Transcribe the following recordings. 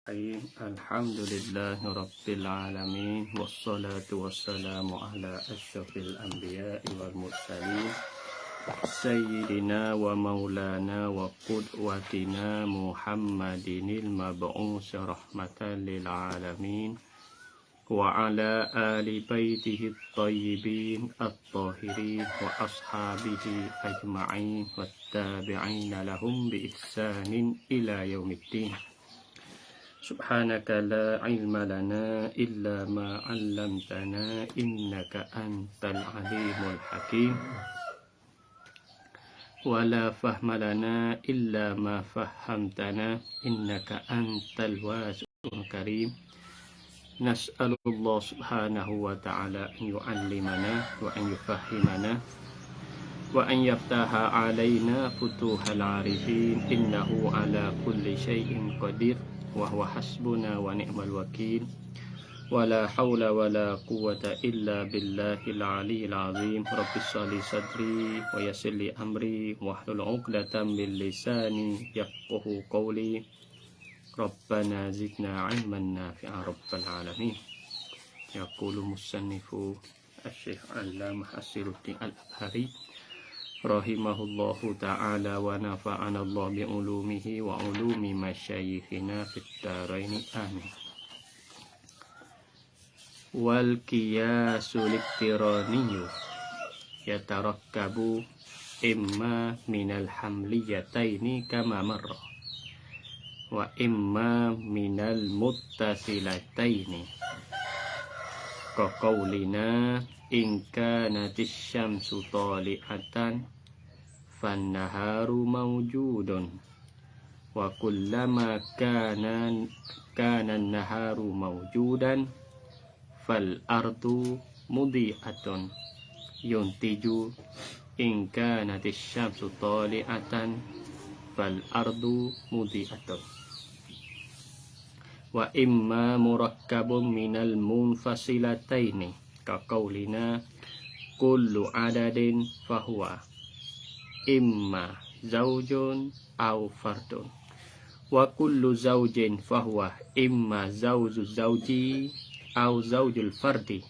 Alhamdulillahi Rabbil Alamin. Wassalatu wassalamu ala asyrafil anbiya'i wal mursalin Sayyidina wa maulana wa qudwatina Muhammadinil mab'us rahmatan lil alamin wa ala ali baitihi at-tayyibin at-tahirin wa ashabihi ajma'in wattabi'ina lahum bi ihsanin ila yaumiddin. Subhanaka la ilma lana illa ma 'allamtana innaka antal alimul hakim wa la fahma lana illa ma fahamtana innaka antal wasi'ul karim. Nas'alullah subhanahu wa ta'ala an yu'allimana wa an yufahhimana wa an yaftaha alaina futuhal arifin innahu ala kulli syai'in qadir wa huwa hasbuna wa ni'mal wakil wa la hawla wa la quwwata illa billahil aliyyil azim. Rabbi shrah sadri wa yassir li amri wahlul 'uqdatam min lisani yafqahu qawli. Rabbana zidna 'ilman nafi'a rabbal alamin. Yaqulu musannifu asy-syekh Allamah As-Sirruddin Al-Abhari rahimahullahu ta'ala wa nafa'ana Allah bi ulumihi wa ulumi masyayikhina fit dharaini amin. Wal qiyasul iktirani yatarakkabu imma minal hamliyataini kama marra wa imma minal muttasilataini ka qaulina in kanatis syamsu tali'atan fannaharu mawjudun wa kullama kana naharu mawjudan fal ardu mudi'atun yuntiju in kanatis syamsu tali'atan fal ardu mudi'atun wa imma murakkabun minal munfasilataini ka qaulina kullu adadin fahuwa imma zaujun aw fardun wa kullu zaujin fahuwa imma zauju zauji aw zaujul fardi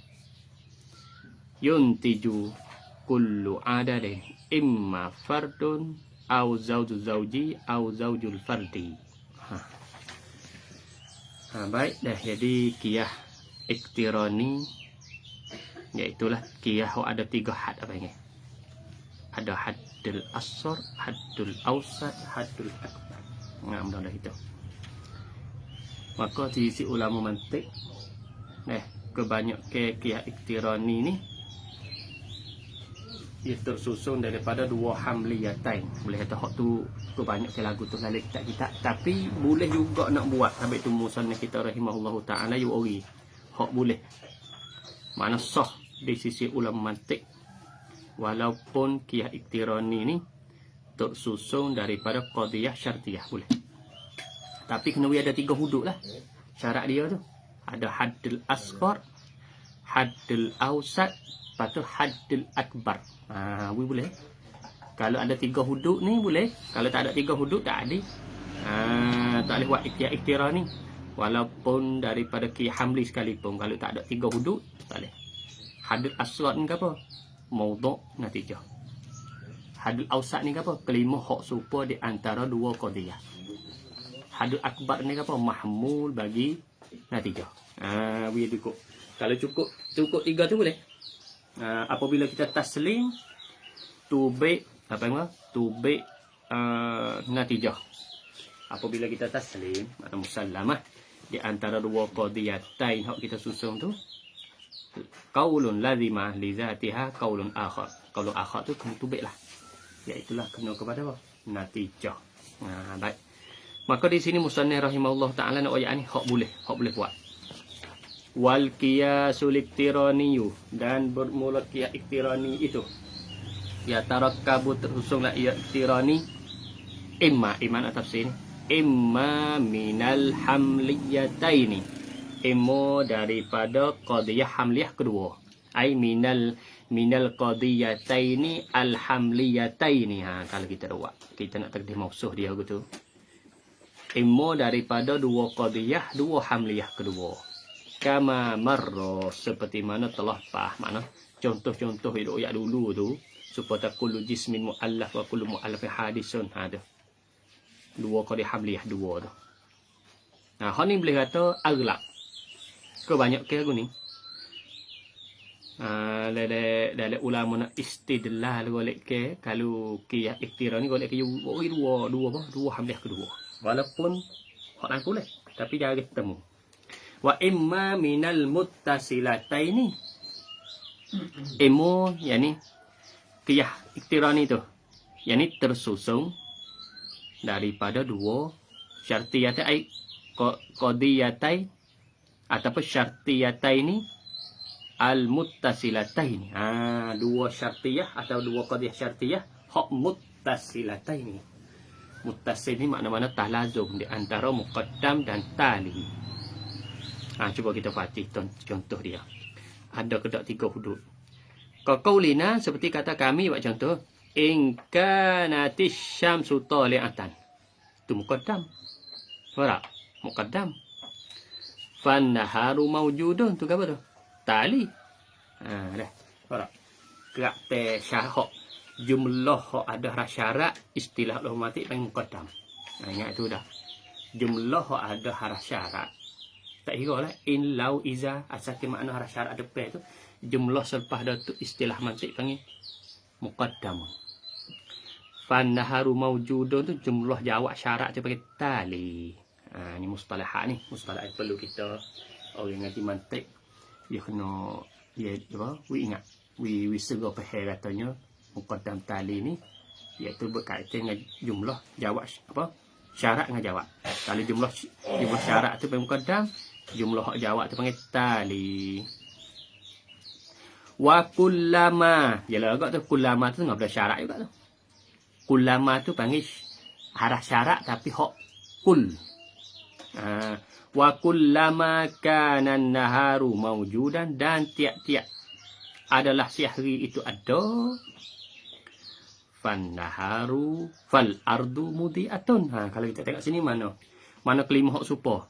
yuntiju kullu adadin imma fardun aw zauju zauji aw zaujul fardi. Baik, dah jadi qiyah iktirani, yaitulah qiyah ada 3 had apa ini? Ada haddul asghar, haddul awsat, haddul akbar. Mudah-mudahan itu. Maka diisi ulama mantik, kebanyak qiyah iktirani ni ia tersusun daripada 2 hamliyatain. Boleh kata hak tu kebanyak ke lagu tu lalik tak kita, tapi boleh juga nak buat sampai tu musannif kita rahimahullahu taala yu ori hak boleh mana sah di sisi ulama mantik walaupun qiyah iktirani ni tersusun daripada qadiyah syartiyah boleh, tapi kena ada 3 hudud lah syarat dia tu. Ada haddul asghar, haddul awsat, lepas tu haddul akbar. Boleh. Kalau ada 3 hudud ni boleh. Kalau tak ada 3 hudud tak ada. Tak boleh buat iktirah ni. Walaupun daripada qiyah hamli sekalipun, kalau tak ada 3 hudud tak boleh. Haddul asghar ni ke apa? Maudhu' natijah. Haddul awsat ni ke apa? Kelima hak serupa di antara 2 qadiyah. Haddul akbar ni ke apa? Mahmul bagi natijah. Boleh cukup. Kalau cukup 3 tu boleh. Apabila kita taslim tubi natijah. Apabila kita taslim atau musallamah di antara 2 qadiyatain hak kita susun tu, qaulun lazimah li zatiha qaulun akhar. Qaulun akhar tu kena tubi lah, iaitulah kena kepada apa? Natijah. Baik. Maka di sini musannif rahimahullah taala nak ayat ni hak boleh buat. Wal qiyasul iktirani, dan bermula qiyas iktirani itu ya tarakkabu tersusunlah ia iktirani imma atau tafsir imma minal hamliyataini, imma daripada qadiyah hamliyah kedua, ai minal qadiyataini al hamliyataini. Kalau kita buat kita nak takdir mausuh dia gitu, Imma daripada dua qadiyah, dua hamliyah kedua. Kama marra, seperti mana telah mana contoh-contoh hidup ayat dulu tu, supaya kullu jismin muallaf wa kullu muallafin hadisun. Tu dua qadiyah hamliyah dua tu. Nah, hak ni boleh kata aghlab. Banyak ke aku ni. Dalam ulama nak istidlal golek ke, kalau qiyas iktira ni golek ke dua hamliyah kedua. Walaupun hak lain boleh, tapi jarang ketemu. Wa imma minal muttasilataini. Imma yani qiyas iktira ni tu. Yani tersusun daripada dua syartiyatai qadiyatai ataupun syartiyataini al-muttasilataini. Dua syartiyah atau dua qadiyah syartiyah hak muttasilataini. Muttasil ni makna-makna talazum di antara muqaddam dan tali. Cuba kita baca contoh dia. Ada kedak 3 hudud. Qaulina seperti kata kami buat contoh, in kanatis syamsu tali'atan. Itu muqaddam. Faham? Muqaddam. Fan naharu mawjudun tu apa tu? Tali. Dah. Faham? Gerak te syahok jumlah hok ada syarat istilah automatik panggil muqaddam. Ingat tu dah. Jumlah hok ada harah syarat. Tak kira lah in lau iza asal ke makna harah syarat depan tu jumlah selepas dah tu istilah mantik panggil muqaddam. Fan naharu mawjudun tu jumlah jawab syarat tu panggil tali. Ni mustalahat ni, mustalahat yang perlu kita orang ngaji mantik dia kena ingat. We segera faham katanya muqaddam tali ni iaitu berkaitan dengan jumlah jawab syarat dengan jawab. Kalau jumlah syarat tu panggil muqaddam, jumlah jawab tu panggil tali. Wa kullama, jelah agak tu kullama tu enggak ada syarat juga tu. Kullama tu panggil harah syarat tapi hak kul. Wa kullama kana naharu mawjudan, dan tiap-tiap adalah sihri itu ada. Fan naharu fal ardu mudiatun. Kalau kita tengok sini mana kelima hak supa.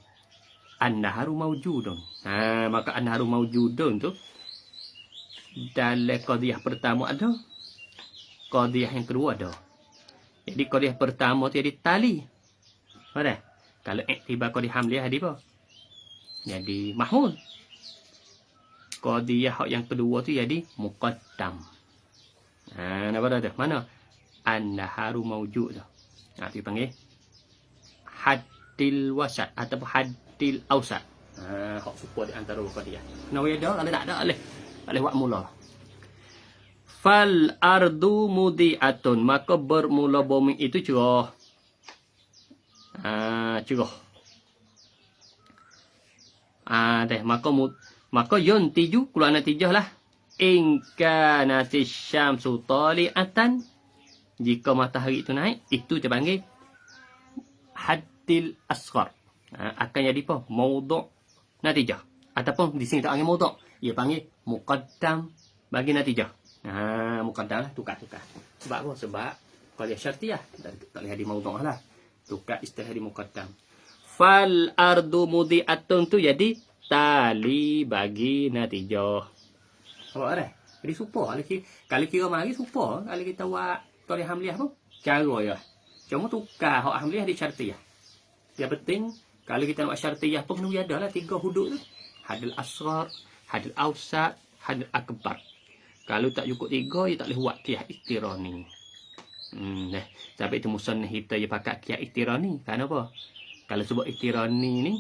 An naharu mawjudun. Maka an naharu mawjudun tu dalam qadiyah pertama ada, qadiyah yang kedua ada. Jadi qadiyah pertama tu jadi tali. Faham? Kalau iktibar qadiyah hamliyah jadi apa? Jadi mahmul. Qadiyah yang kedua tu jadi muqaddam. Apa dah tu? Mana? An-naharu mawjud tu. Itu panggil haddil wasat ataupun haddil awsat. Hak supaya di antara qadiyah. Nawi ada, kalau tak ada boleh buat mula. Fal ardu mudiatun, maka bermula bumi itu cerah. Cerah. Maka yuntiju keluar natijah lah. In kanatis syamsu tali'atan, jika matahari itu naik, itu dipanggil haddil asghar. Akan jadi apa? Maudhu' natijah. Ataupun di sini tak panggil maudhu', ia panggil muqaddam bagi natijah. Muqaddam lah, tukar-tukar. Sebab apa? Sebab qadiyah syartiyah tak boleh di maudhu' lah. Tukar istilah di muqaddam. Fal ardu mudiatun tu jadi tali bagi natijah. Apa dah? Jadi supa. Kalau kira mari supa, kalau kita buat qadiyah hamliyah pun cara ya. Cuma tukar hak hamliyah di syartiyah. Yang penting kalau kita nak buat syartiyah pun kena ada lah 3 hudud tu. Hadil asghar, hadil awsat, hadil akbar. Kalau tak cukup 3, dia tak boleh buat qiyas iktirani. Sampai itu musannif kita dia pakai qiyas iktirani. Kenapa? Kalau sebut iktirani ni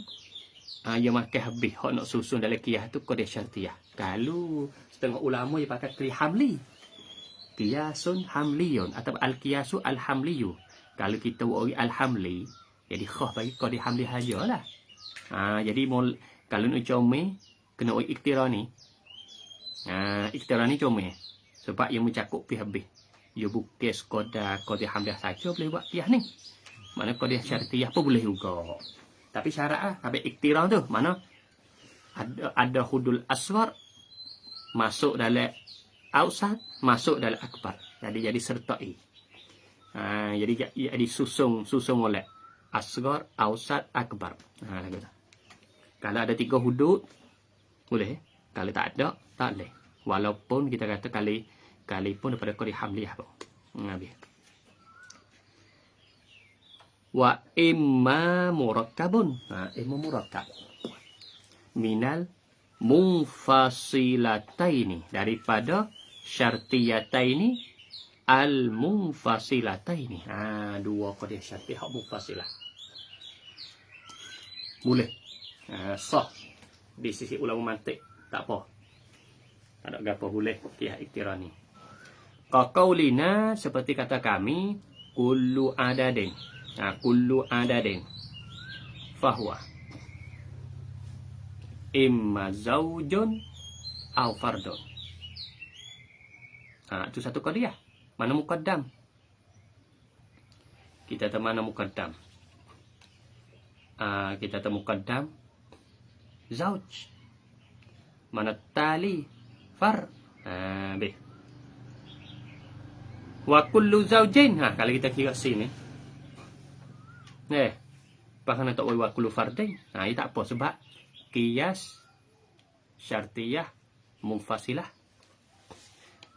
dia makan habis hak nak susun dalam qiyas tu qadiyah syartiyah. Kalau setengah ulama dia pakai qiyas hamli. Qiyasun hamliyun atau al-qiyasu al-hamliyu. Kalau kita buat al-hamli, jadi khas bagi qadiyah hamli sajalah. Jadi kalau nak comel kena buat iktirani. Iktirani comel. Sebab ia mencakup pi habis. Ia bukan sekadar qadiyah hamliah saja boleh buat qiyas ni. Mana qadiyah syartiyah pun boleh juga. Tapi syarat lah, habis iktirah tu, mana ada hudul asghar masuk dalam awsat, masuk dalam akbar. Jadi sertai. Jadi susun molek. asghar, ausat, akbar. Lagu tu. Kalau ada 3 hudud boleh. Kalau tak ada, tak boleh. Walaupun kita kata kali pun daripada qori hamliyah pun. Habis. Wa imma murakkabun. Imma murakkab. Minal munfasilataini. Daripada syartiyataini al-munfasilataini. Dua qadiyah syartiyah hak munfasilah. Boleh. Sah. Di sisi ulama mantik. Tak apa. Tak ada gapo boleh. Qiyas iktirani. Qaqaulina seperti kata kami. Kullu adadin. Kullu adadin fahuwa imma zaujun au fardun. Itu satu qadiyah. Mana muqaddam? Kita tahu mana muqaddam. Kita tahu muqaddam zauj. Mana tali far. Wa kullu zaujin. Kalau kita kira sini. Bahkan tak boleh wakulu fardain. Ini tak apa sebab qiyas syartiyah munfasilah.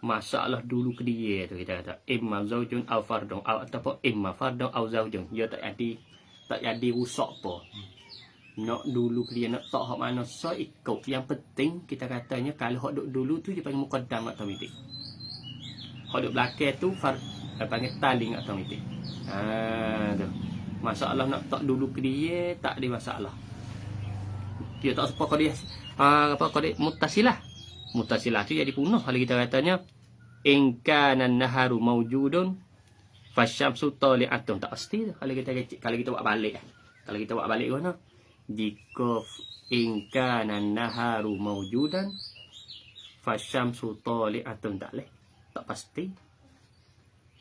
Masalah dulu ke dia tu kita kata imma zaujun au fardun ataupun imma fardun au zaujun. Dia tak jadi rusak apa. Nak dulu ke dia nak tak hak mana so ikut. Yang penting kita katanya kalau hak dulu tu dia panggil muqaddam automatik. Hak duk belakang tu panggil taling automatik. Tu. Masalah nak tak dulu ke dia tak ada masalah. Dia tak sepak dia qadiyah muttasilah. Muttasilah tu jadi punah kalau kita katanya in kana an-naharu mawjudun fasyamsu tali'atun. Tak pasti tu kalau kita buat balik. Kalau kita buat balik mana? Jika in kana an-naharu mawjudan fasyamsu tali'atun tak leh. Tak pasti.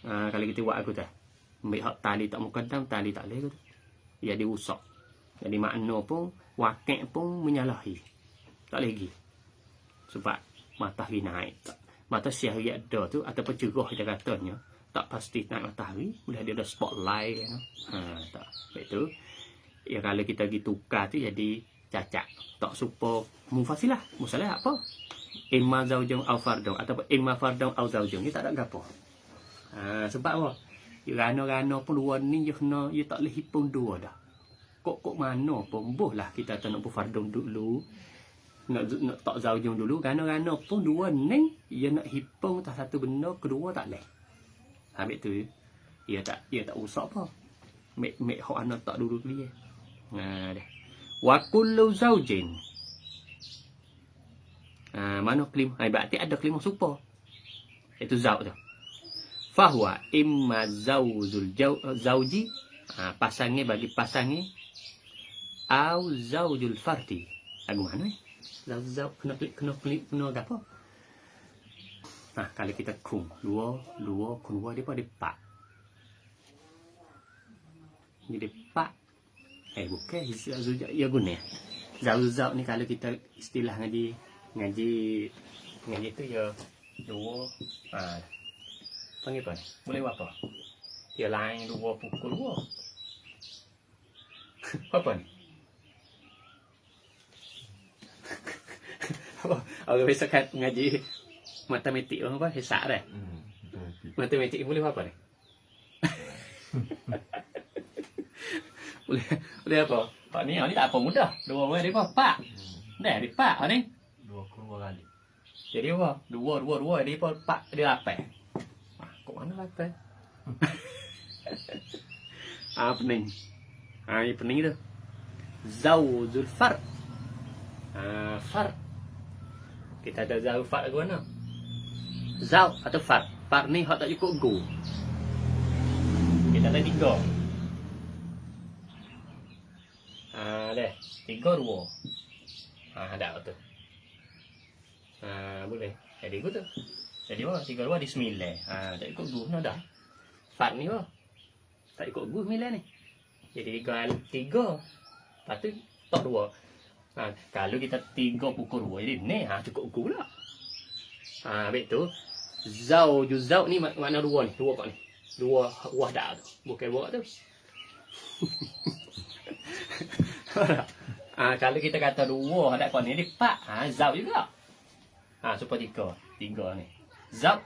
Kalau kita buat aku dah. Ambil hak tali tak muqaddam, tali tak boleh. Jadi rusak. Jadi makna pun, wakil pun menyalahi. Tak lagi. Sebab matahari naik. Matahari syariat ada tu, ataupun cerah kita katanya, tak pasti naik matahari. Boleh ada spotlight. Tak. Betul. Ya kalau kita pergi tukar tu, jadi cacat. Tak supa munfasilah. Musalah apa? Imma zaujung au fardung. Ataupun imma fardung au zaujung. Ini tak ada apa. Sebab apa? Rana-rana pun dua ni dia tak boleh hipung dua dah. Kok mana pun bohlah kita tak nak fardung dulu. Nak tak zaujung dulu. Rana-rana pun dua ni dia nak hipung tak satu benda, kedua tak boleh. Habis tu dia tak usah apa. Mek hak anak tak dulu dia. Dah. Wa kullu zaujin. Mana kelim? Berarti ada kelima supa. Itu zauj tu. Fahuwa imma zauji pasangnya bagi pasangnya au zaujul fardi. Lagu mana ni? Zauj kena apa? Kalau kita kum dua dia pada pak. Jadi pak bukan zauj ya guna. Zauj ni kalau kita istilah ngaji tu ya dua panggil apa? Boleh buat apa? Dia lain dua pukul dua. Apa ni? Orang biasa kat ngaji matematik apa? Hisab dah. Matematik boleh buat apa ni? boleh apa? Pak ni tak apa mudah. Dua orang dia pak. Dah dia pak ni. Dua kali. Jadi apa? Dua dia pak dia apa? Mana lah kan? Pening. Ini pening tu. Zaujul far. Far. Kita ada zau far ke mana? Zau atau far. Far ni hak tak cukup go. Kita ada 3. Dah. 3 2. Ada tu. Boleh. Jadi aku tu. Jadi wah 3 2 di 9. Tak ikut guru dah. Far ni wah. Tak ikut guru 9 ni. Jadi 3. Lepas tu tak 2. Kalau kita 3 pukul 2 jadi ni cukup guru lah. Habis tu zau ni makna 2 ni. 2 pak ni. 2 wah dah tu. Bukan buat tu. Kalau kita kata dua ada kau ni pak, zau juga. Supaya tiga ni. Zau,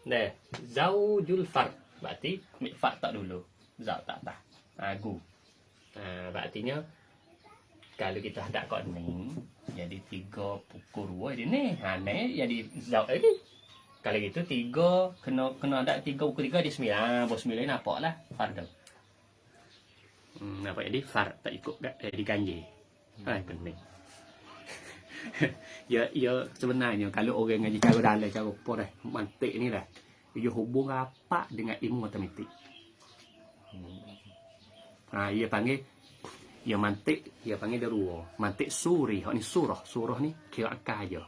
deh, zaujul fard. Berarti fard tak dulu, zau tak tah. Gu. Berartinya kalau kita ada kau ni, jadi 3 pukul 2 jadi ni. Ni jadi zau lagi. Kalau gitu 3 kena ada 3 pukul 3 di 9. Bos 9 nampak lah fard. Nampak jadi fard tak ikut diganjil. Penting. ya sebenarnya kalau orang ngaji cara dalam cara apa dah mantik ni lah, dia hubung apa dengan ilmu matematik. Ia panggil ia mantik, ia panggil ada dua. Mantik suri, hak ni surah ni kira akal aja.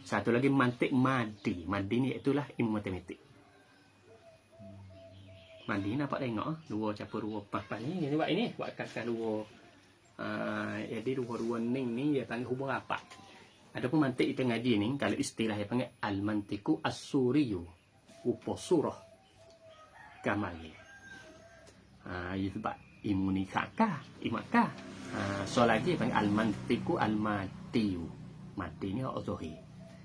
Satu lagi mantik madi. Madi ni itulah ilmu matematik. Madi nampak tengok dua campur dua pas ni buat ini buat akal dua. Jadi dua-dua ning ni dia panggil hubung apa. Adapun mantik kita ngaji ni kalau istilah dia panggil al-mantiku as-suriyu. Upo surah kamali. Itu sebab ilmu ni kakak, ilmu akak. So lagi panggil al-mantiku al-matiyu. Mati ni otohi.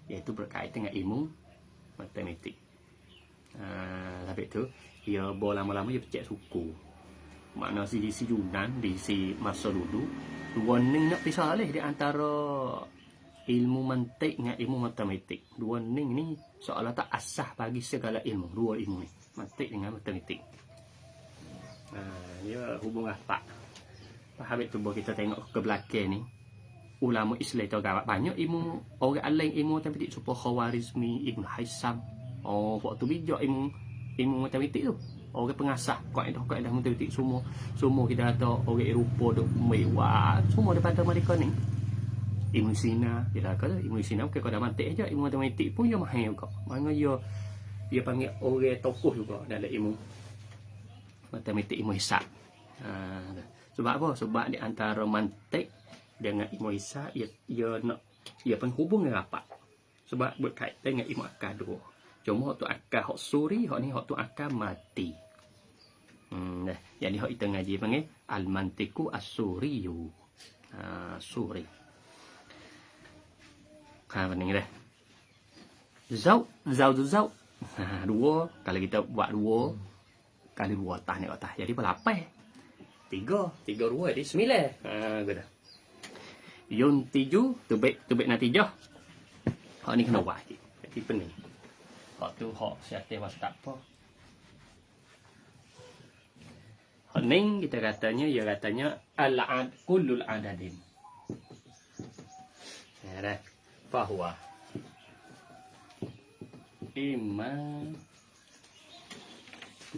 Iaitu berkaitan dengan ilmu matematik. Habis tu ia lama-lama dia pecah suku. Makna di Yunan, di masa dulu, dua ning nak pisah leh di antara ilmu mantik dengan ilmu matematik. Dua ning ni seolah tak asah bagi segala ilmu. Dua ilmu ni, mantik dengan matematik. Dia hubung apa? Habis tu kita tengok ke belakang ni. Ulama Islam tu agak banyak ilmu orang lain ilmu matematik supaya Khawarizmi, Ibn Haisam. Waktu bijak ilmu matematik tu. Orang pengasah kaedah matematik semua kita kata orang Eropah duk mewah semua daripada mereka ni. Ibn Sina kita kata Ibn Sina bukan kau dah mantik aja, ilmu matematik pun dia mahal juga. Mana dia panggil orang tokoh juga dalam ilmu matematik, ilmu hisab. Sebab apa? Sebab di antara mantik dengan ilmu hisab ia penghubung dengan apa? Sebab berkaitan dengan ilmu akal dua. Cuma hak tu akal hak suri, hak ni hak tu akal mati. Jadi hak kita ngaji panggil al-mantiku as-suriyu. Suri. Bening dah. Zau. Dua, kalau kita buat dua kali dua atas ni atas. Jadi berapa? 3 2 jadi 9. Gitu. Yun 7 tubik natijah. Hak ni kena buat. Jadi pening. Hak tu hak siate was tak apa. Hak ning kita katanya al-ad kullul adadin. Ya dah. Fahuwa imma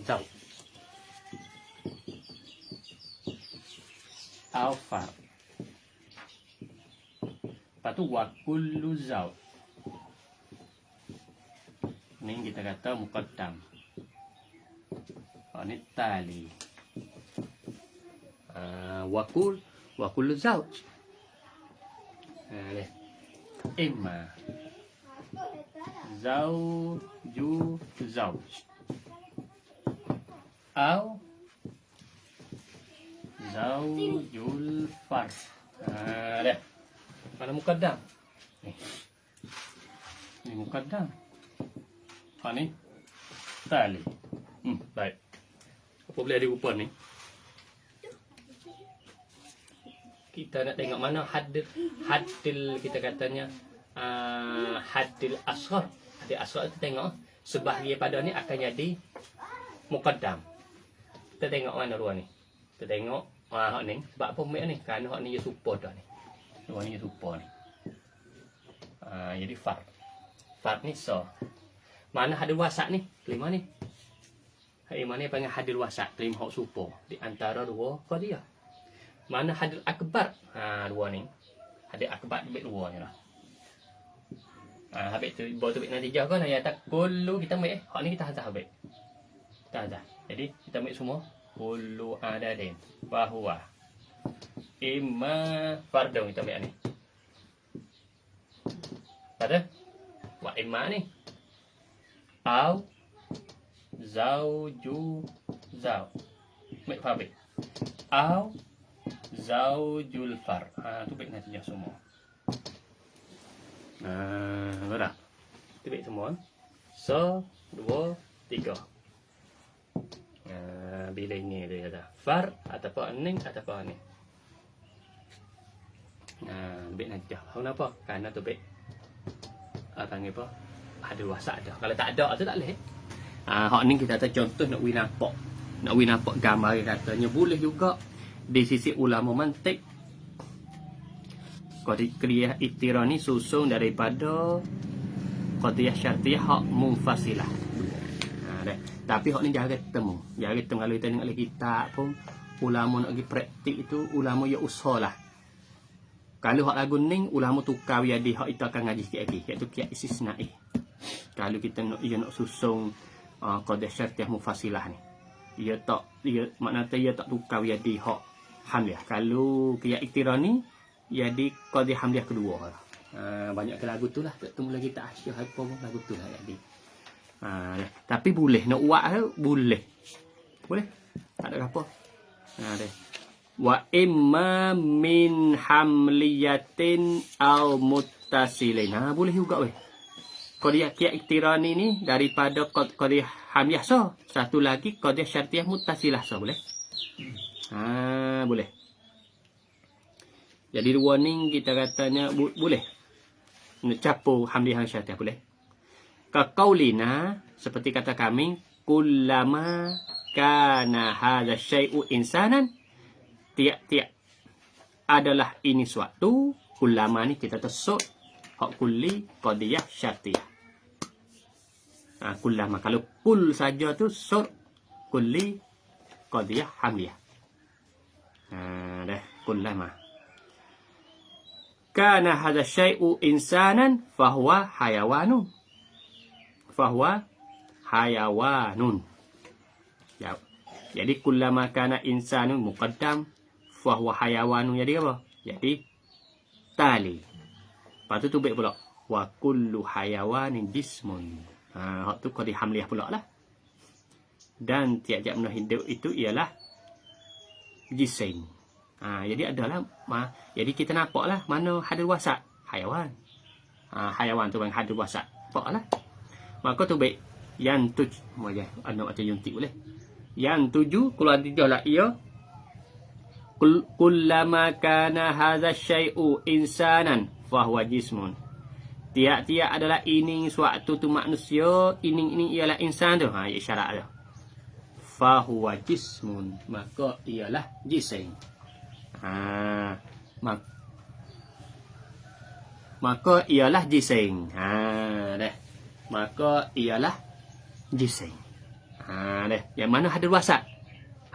zau alfa. Patu wa kullu zau. Ini kita kata muqaddam. Ini tali. Wakul zauj. Imma zauju zauj. Au zaujul fard. Dah. Mana muqaddam? Ini muqaddam. Ni tali. Baik. Apa boleh ada rupa ni? Kita nak tengok mana hadil kita katanya hadil asghar. Hadil asghar kita tengok sebahagian pada ni akan jadi muqaddam. Kita tengok mana dua ni. Kita tengok hak ni sebab apa mek ni? Kerana hak ni dia support dah ni. Dua ni support ni. Jadi fard. Fard ni so. Mana hadil wasat ni? Kelima ni. Kelima ni panggil hadil wasat. Kelima hak support di antara dua qadiyah. Mana hadil akbar? Dua ni. Hadil akbar lebih dua ni lah. Habis tu bawa tu natijah kan ayat tak kullu kita ambil hak ni kita hazah habis. Kita hazah. Jadi kita ambil semua kullu adadin bahwa imma fardun kita ambil ni. Pada wa imma ni. Au zauju zau. Baik faham baik. Au zaujul far. Tu baik nantinya semua. Berapa? Tu baik semua. 1, 2, 3. Bila ini dia kata far ataupun ning ataupun ni. Baik nanti. Kenapa? Karena tu baik panggil apa? Ada wasak dah. Kalau tak ada tu tak boleh. Hak ni kita kata contoh nak win nampak. Nak win nampak gambar dia katanya boleh juga di sisi ulama mantik. Qadiyah iktirah ni susun daripada qadiyah syartiyah hak munfasilah. Tapi hak ni jarang ketemu. Jarang ketemu kalau kita tengok kitab pun ulama nak pergi praktik itu ulama ya usahlah. Kalau hak lagu ning ulama tukar jadi hak itu akan ngaji sikit lagi iaitu qiyas istisnai. Kalau kita nak susun qadiyah syartiyah munfasilah ni. Maknanya ia tak tukar jadi hak hamliah. Kalau qiyas iktirah ni jadi qadiyah hamliah kedua. Banyak ke lagu tu lah. Tak temu lagi tak asyik apa pun lagu tu lah jadi. Tapi boleh nak buat tu boleh. Boleh. Tak ada apa. Wa imma min hamliyatin au muttasilin. Boleh juga weh. Qadiyah iktirah ni daripada qadiyah hamliah satu lagi qadiyah syartiyah muttasilah boleh. Boleh. Jadi dua ni kita katanya boleh. Nak capur hamliah syartiyah boleh. Kaqaulina seperti kata kami kullama kana hadza syai'u insanan tiap-tiap adalah ini suatu kullama ni kita tesuk hak kulli qadiyah syartiyah. Kullama kalau kul saja tu sur kulli qadiyah hamliyah. Dah kullama kana hadza syai'u insanan fahuwa hayawanun. Fahuwa hayawanun. Ya. Jadi kullama kana insanun muqaddam fahuwa hayawanun jadi apa? Jadi tali. Lepas tu baik pula wa kullu hayawanin jismun. Hak tu qadiyah hamliyah pula lah. Dan tiap-tiap benda hidup itu ialah jisim. Jadi adalah jadi kita nampaklah mana hadir wasak hayawan. Hayawan tu bang hadir wasak. Nampaklah. Maka tu baik yang tuj moja anak macam yuntik boleh. Yang tuju keluar tiga lah ia kullama kana hadza syai'u insanan fahuwa jismun. Tiap-tiap adalah ini suatu tu manusia, ini ialah insan tu. Isyarat tu. Fahuwa jismun, maka ialah jisim. Maka ialah jisim. Dah. Maka ialah jisim. Dah. Yang mana hadir wasat?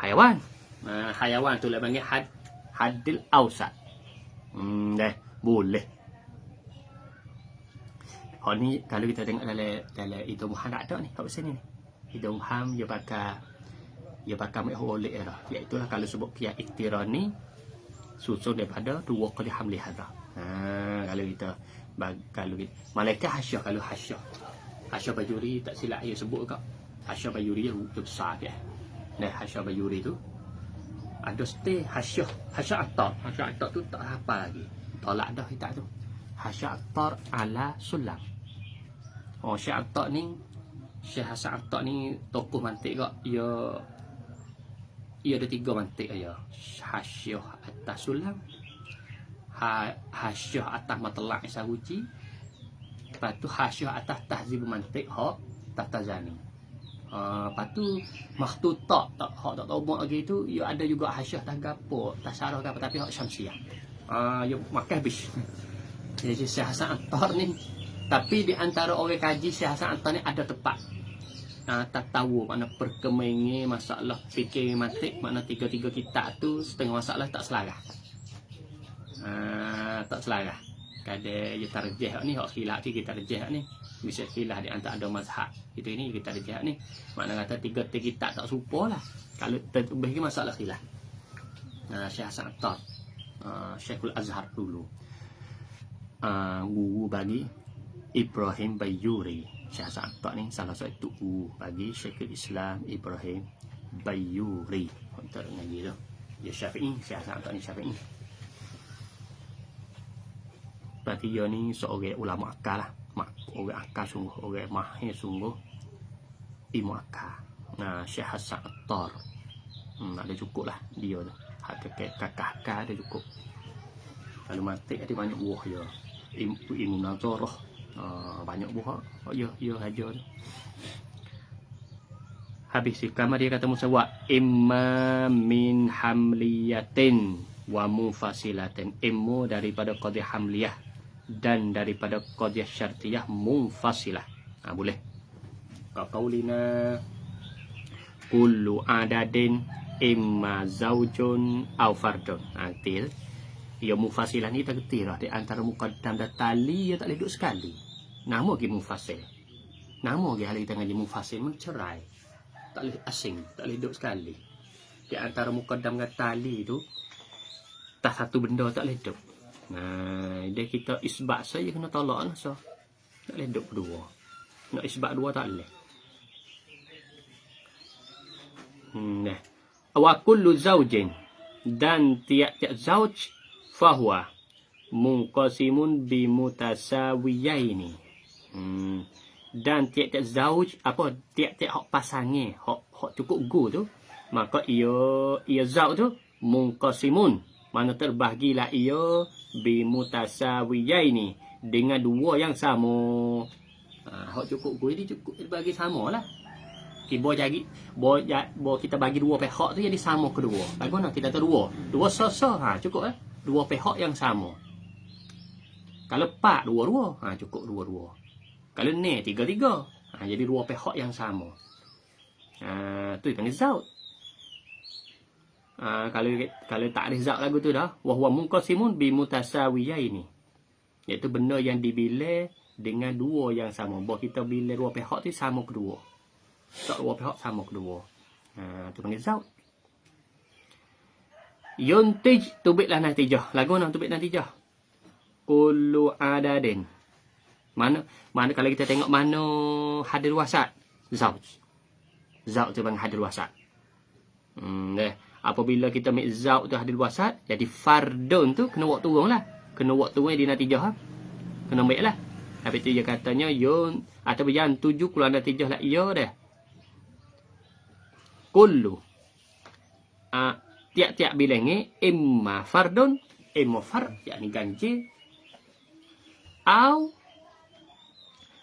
Hayawan. Hayawan tu lah panggil hadil awsat. Dah. Boleh. Hal ni kalau kita tengok dalam hidung ham tak ada ni. Kat sini ni. Hidung ham dia bakal oleh dah. Iaitulah kalau sebut qiyas iktirah ni susun daripada dua qadiyah hamliyah dah. Kalau kita malaikat hasyah kalau hasyah. Hasyah Bajuri tak silap dia sebut kak. Hasyah Bajuri dia besar ke. Nah, Hasyah Bajuri tu ada stay hasyah attar. Hasyah attar tu tak hafal lagi. Tolak dah kita tu. Hasyah attar ala sulam. Syekh Attar ni Syekh Hasan Attar ni tokoh mantik kak. Ia ada 3 mantik aja. Hasyah atas sulam. Hasyah atas matlaq Isaruji. Lepas tu hasyah atas tahzib mantik hak Tahtazani. Lepas tu makhtutah tak tahu buat lagi tu ia ada juga hasyah tak gapo, tak sarah gapo tapi hak Syamsiah. Ya makan habis. Jadi Syekh Hasan Attar ni tapi di antara orang kaji Syekh Hasan Attar ni ada tepat. Tak tahu mana perkembangan masalah fikir mantik mana 3 kitab tu setengah masalah tak selarah. Tak selarah. Kada dia tarjih ni hak khilaf kita tarjih ni. Bisa khilaf di antara ada mazhab. Itu ini kita tarjih ni. Makna kata 3 kitab tak serupa lah. Kalau lebih masalah khilaf. Syekh Hasan Attar. Syekhul Azhar dulu. Guru bagi Ibrahim Bajuri. Syekh Hasan Attar ni salah satu guru bagi Syekhul Islam Ibrahim Bayuri. Untuk ngaji tu. Dia Syafi'i, siasat untuk ni Syafi'i. Berarti dia ni seorang ulama akal lah. Orang akal sungguh, orang mahir sungguh. Ilmu akal. Nah, Syekh Hasan Attar. Ada cukup lah dia tu. Kakak ada cukup. Kalau mati ada banyak buah dia. Ilmu nazarah. Banyak buah. Ya aja tu. Habis kamar dia kata Musa wa imma min hamliyatin wa munfasilatin. Ilmu daripada qadiyah hamliyah dan daripada qadiyah syartiyah munfasilah. Boleh. Qaulina kullu adadin imma zaujun au fardun. Arti ya munfasilah ni tak kerti lah. Di antara muqaddam dan tali dia tak boleh duduk sekali. Nama lagi munfasil. Nama lagi hal kita ngaji munfasil mencerai. Tak boleh asing, tak boleh duduk sekali. Di antara muqaddam dengan tali tu tak satu benda tak boleh duduk. Nah, dia kita isbat saja kena tolak lah so. Tak boleh duduk berdua. Nak isbat dua tak boleh. Nah. Wa kullu zaujin dan tiap-tiap zauj fahuwa munqasimun bi mutasawiyaini. Dan tiap-tiap zauj apa tiap-tiap hak pasangan hak cukup go tu maka ia zauj tu munqasimun mana terbahagilah ia bi mutasawiyaini dengan dua yang sama. Hak cukup go jadi cukup bagi samalah. Bo kita bagi dua pihak tu jadi sama kedua. Bagaimana kita tahu dua sah cukup dua pihak yang sama. Kalau pak dua-dua cukup dua-dua. Kalau ni tiga-tiga jadi dua pihak yang sama. Tu dipanggil zaut. Kalau tak ada zaut lagu tu dah wa huwa munqasimun bi mutasawiyaini. Iaitu benda yang dibilih dengan dua yang sama. Bahawa kita bilih dua pihak tu sama kedua. Tak dua pihak sama kedua. Tu panggil zaut. Yuntij tubiklah natijah. Lagu nak tubik natijah. Kullu adadin. Mana kalau kita tengok mana hadir wasat? Zauj. Zauj tu panggil hadir wasat. Apabila kita ambil zauj tu hadir wasat, jadi fardun tu kena buat turun lah. Kena buat turun di natijah. Kena ambil lah. Habis tu dia katanya yun atau yang tuju keluar natijah lah ia dah. Kullu tiap-tiap bilangnya imma fardun imma fard yakni ganjil au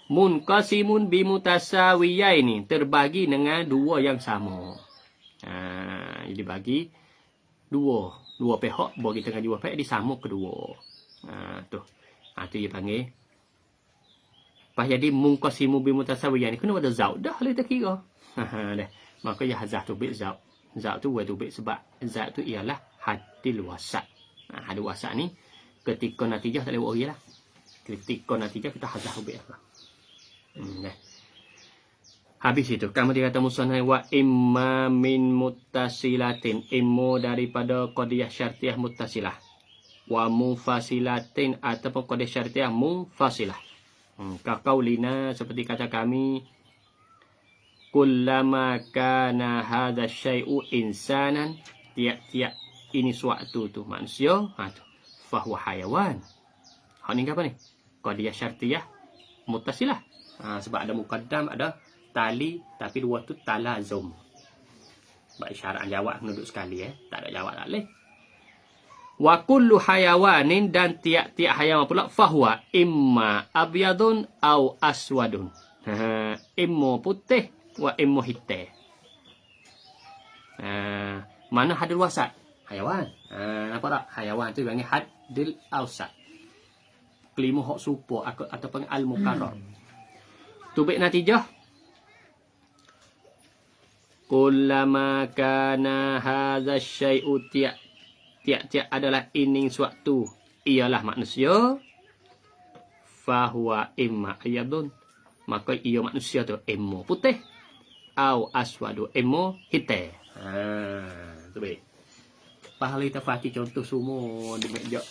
munqasimun bi mutasawiyaini terbagi dengan dua yang sama. Jadi bagi dua pihak bahawa kita dengan dua pihak di sama kedua. Tu dia panggil pas jadi munqasimun bi mutasawiyaini kena ada zaud dah lah kita kira. Dah. Maka ya hazah tu bik zaut. Zaut tu wa tu bik sebab zaut tu ialah hadil wasat. Hadil wasat ni ketika natijah tak boleh buat lagi lah. Ketika natijah kita hazah tu bik apa. Habis itu kamu dia kata musannaf wa imma min muttasilatin imma daripada qadiyah syartiyah muttasilah wa munfasilatin ataupun qadiyah syartiyah munfasilah. Kaqaulina seperti kata kami kullama kana hadha syai'u insanan tiap-tiap ini suatu tu manusia tu fahuwa hayawan. Hak ni apa ni? Qadiyah syartiyah muttasilah. Sebab ada muqaddam ada tali tapi dua tu talazum. Sebab isyarat jawab kena duduk sekali tak ada jawab tak boleh. Wa kullu hayawanin dan tiap-tiap hayawan pula fahuwa imma abyadun au aswadun. Imma putih wa imma hitam. Mana hadil wasat? Hayawan. Nampak tak? Hayawan tu panggil hadil awsat. Kelima hak supo ataupun al-mukarrar. Tubik natijah. Kullama kana hadza syai'u tiap-tiap adalah ini suatu ialah manusia fahuwa imma ayyadun maka ia manusia tu imma putih au aswadu imma hitam. Tu baik. Pahala kita fati contoh semua di meja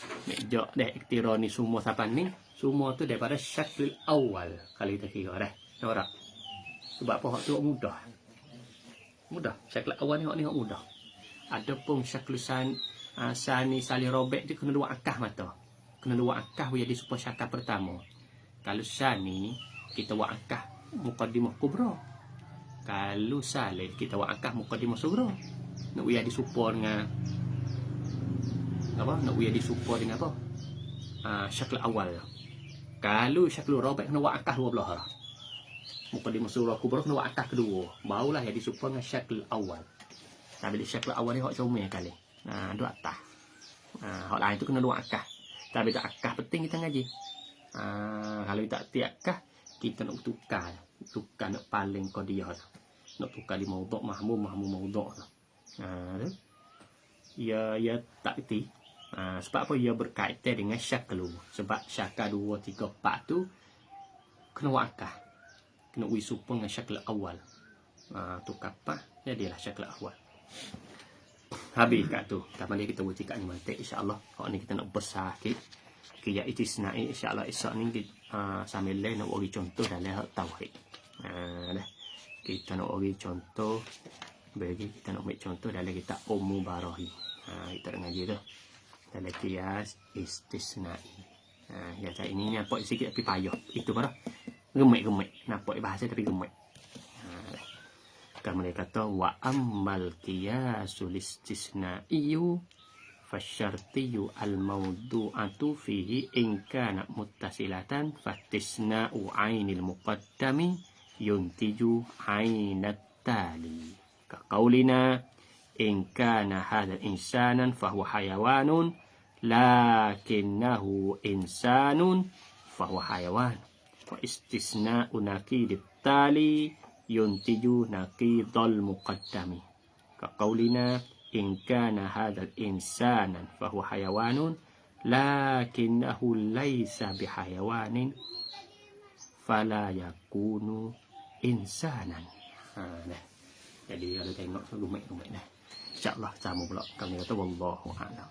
dah iktirani semua sapan ni semua tu daripada syaklil awal kalau kita kira dah. Nampak? Sebab apa hak tu mudah. Mudah. Syakl awal ni hok mudah. Adapun syakl sani sali robek dia kena 2 akah mata. Kena 2 akah jadi supaya syakal pertama. Kalau sani kita 2 akah muqaddimah kubra. Kalau salih kita 2 akah muqaddimah sughra. Nak uya disupport dengan apa? Nak uya disupport dengan apa? Syakl awal. Kalau syakl robek kena 2 akah 12 lah. Muqaddimah surah kubra kena 2 akah kedua. Barulah yang disupport dengan syakl awal. Tapi bila syakl awal ni hok comel kali. 2 akah. Hok lain tu kena 2 akah. Tapi tak akah penting kita ngaji. Kalau tak tiap akah kita nak tukar nak paling qadiyah. Nak tukar di maudhu' mahmum maudhu'. Ya tak reti. Sebab apa ia berkaitan dengan syakl. Sebab syakal 2 3 4 tu kena 2 akah. Kena support dengan syakl awal. Tukar apa jadilah syakl awal. Habis kat tu. Kapan dia kita uji kat ni mantik insya-Allah. Hak ni kita nak besar sikit. Kaya istisnai insya-Allah esok ni sambil lain nak bagi contoh dalam hak tauhid. Dah. Kita nak bagi contoh kita nak ambil contoh dalam kitab Mubarahi. Kita nak ngaji tu. Dalam qiyas istisnai. Ya saya ini nampak sikit tapi payah. Itu pada gemuk. Nampak bahasa tapi gemuk. Kan mereka kata wa ammal qiyasul istisnaiyu fasyartiyu al-mawdu'atu fihi in kana muttasilatan fatisna'u ainil muqaddami yuntiju ainat tali ka qaulina in kana hadha insanan fahuwa hayawanun lakinnahu insanun fahuwa hayawan wa istisna'u naqidit tali yuntiju naqidal muqaddami ka qaulina in kana hadzal insanan fahuwa hayawanun lakinnahu laisa bihayawanin fala yakunu insanan. Jadi kalau tengok gemuk dah. Insya-Allah sama pula kami kata wallahu a'lam.